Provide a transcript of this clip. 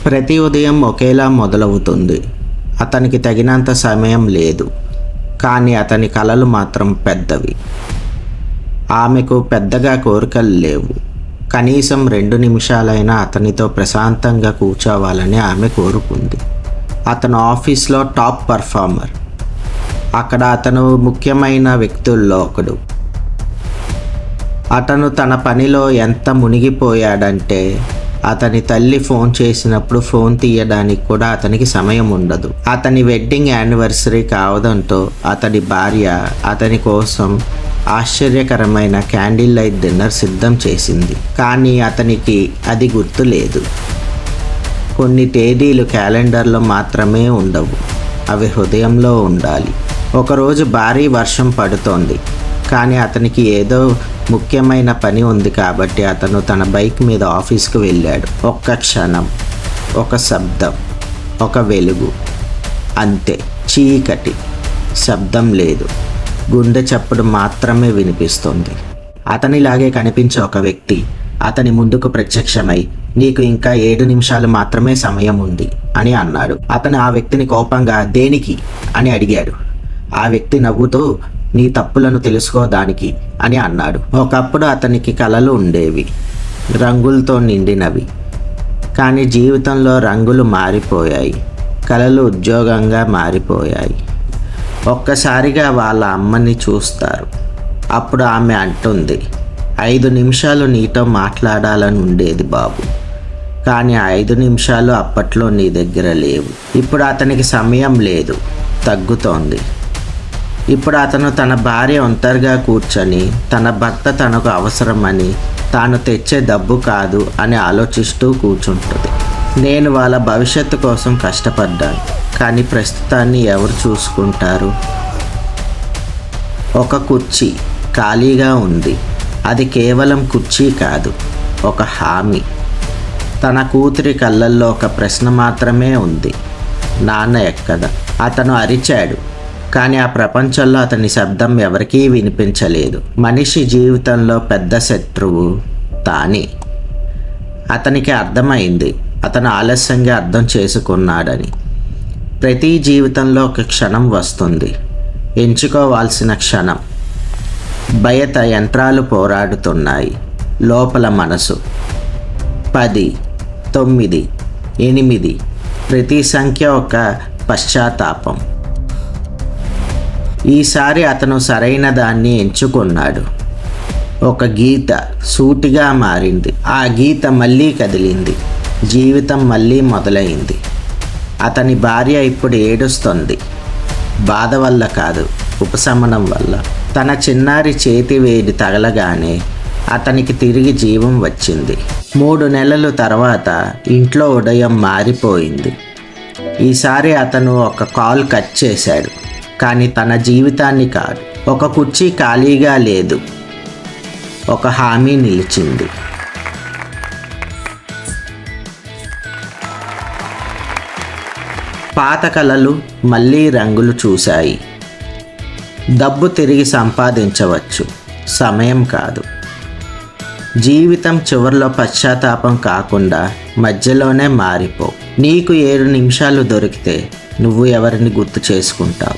ప్రతి ఉదయం ఒకేలా మొదలవుతుంది. అతనికి తగినంత సమయం లేదు, కానీ అతని కలలు మాత్రం పెద్దవి. ఆమెకు పెద్దగా కోరికలు లేవు. కనీసం 2 నిమిషాలైనా అతనితో ప్రశాంతంగా కూర్చోవాలని ఆమె కోరుకుంది. అతను ఆఫీస్లో టాప్ పర్ఫార్మర్. అక్కడ అతను ముఖ్యమైన వ్యక్తుల్లో ఒకడు. అతను తన పనిలో ఎంత మునిగిపోయాడంటే అతని తల్లి ఫోన్ చేసినప్పుడు ఫోన్ తీయడానికి కూడా అతనికి సమయం ఉండదు. అతని వెడ్డింగ్ యానివర్సరీ కావడంతో అతడి భార్య అతని కోసం ఆశ్చర్యకరమైన క్యాండిల్ లైట్ డిన్నర్ సిద్ధం చేసింది. కానీ అతనికి అది గుర్తు లేదు. కొన్ని తేదీలు క్యాలెండర్లో మాత్రమే ఉండవు, అవి హృదయంలో ఉండాలి. ఒకరోజు భారీ వర్షం పడుతోంది, కానీ అతనికి ఏదో ముఖ్యమైన పని ఉంది కాబట్టి అతను తన బైక్ మీద ఆఫీస్కు వెళ్ళాడు. ఒక్క క్షణం, ఒక శబ్దం, ఒక వెలుగు, అంతే. చీకటి, శబ్దం లేదు, గుండె చప్పుడు మాత్రమే వినిపిస్తుంది. అతనిలాగే కనిపించే ఒక వ్యక్తి అతని ముందుకు ప్రత్యక్షమై, నీకు ఇంకా 7 నిమిషాలు మాత్రమే సమయం ఉంది అని అన్నాడు. అతను ఆ వ్యక్తిని కోపంగా దేనికి అని అడిగాడు. ఆ వ్యక్తి నవ్వుతూ, నీ తప్పులను తెలుసుకోవడానికి అని అన్నాడు. ఒకప్పుడు అతనికి కలలు ఉండేవి, రంగులతో నిండినవి. కానీ జీవితంలో రంగులు మారిపోయాయి, కలలు ఉద్యోగంగా మారిపోయాయి. ఒక్కసారిగా వాళ్ళ అమ్మని చూస్తారు. అప్పుడు ఆమె అంటుంది, 5 నిమిషాలు నీతో మాట్లాడాలని ఉండేది బాబు, కానీ ఆ 5 నిమిషాలు అప్పట్లో నీ దగ్గర లేవు. ఇప్పుడు అతనికి సమయం లేదు, తగ్గుతోంది. ఇప్పుడు అతను తన భార్య ఒంటరిగా కూర్చొని తన భర్త తనకు అవసరమని, తాను తెచ్చే డబ్బు కాదు అని ఆలోచిస్తూ కూర్చుంటుంది. నేను వాళ్ళ భవిష్యత్తు కోసం కష్టపడ్డాను, కానీ ప్రస్తుతాన్ని ఎవరు చూసుకుంటారు? ఒక కుర్చీ ఖాళీగా ఉంది. అది కేవలం కుర్చీ కాదు, ఒక హామీ. తన కూతురి కళ్ళల్లో ఒక ప్రశ్న మాత్రమే ఉంది, నాన్న ఎక్కడ? అతను అరిచాడు, కానీ ఆ ప్రపంచంలో అతని శబ్దం ఎవరికీ వినిపించలేదు. మనిషి జీవితంలో పెద్ద శత్రువు తానే. అతనికి అర్థమైంది, అతను ఆలస్యంగా అర్థం చేసుకున్నాడని. ప్రతి జీవితంలో ఒక క్షణం వస్తుంది, ఎంచుకోవాల్సిన క్షణం. బయట యంత్రాలు పోరాడుతున్నాయి, లోపల మనసు. 10, 9, 8, ప్రతి సంఖ్య ఒక పశ్చాత్తాపం. ఈసారి అతను సరైన దాన్ని ఎంచుకున్నాడు. ఒక గీత సూటిగా మారింది. ఆ గీత మళ్ళీ కదిలింది. జీవితం మళ్ళీ మొదలైంది. అతని భార్య ఇప్పుడు ఏడుస్తుంది, బాధ వల్ల కాదు, ఉపశమనం వల్ల. తన చిన్నారి చేతి వేడి తగలగానే అతనికి తిరిగి జీవం వచ్చింది. 3 నెలల తర్వాత ఇంట్లో ఉదయం మారిపోయింది. ఈసారి అతను ఒక కాల్ కట్ చేశాడు, కానీ తన జీవితాన్ని కాదు. ఒక కుర్చీ ఖాళీగా లేదు, ఒక హామీ నిలిచింది. పాత కలలు మళ్ళీ రంగులు చూశాయి. డబ్బు తిరిగి సంపాదించవచ్చు, సమయం కాదు. జీవితం చివరిలో పశ్చాత్తాపం కాకుండా మధ్యలోనే మారిపో. నీకు 7 నిమిషాలు దొరికితే నువ్వు ఎవరిని గుర్తు చేసుకుంటావు?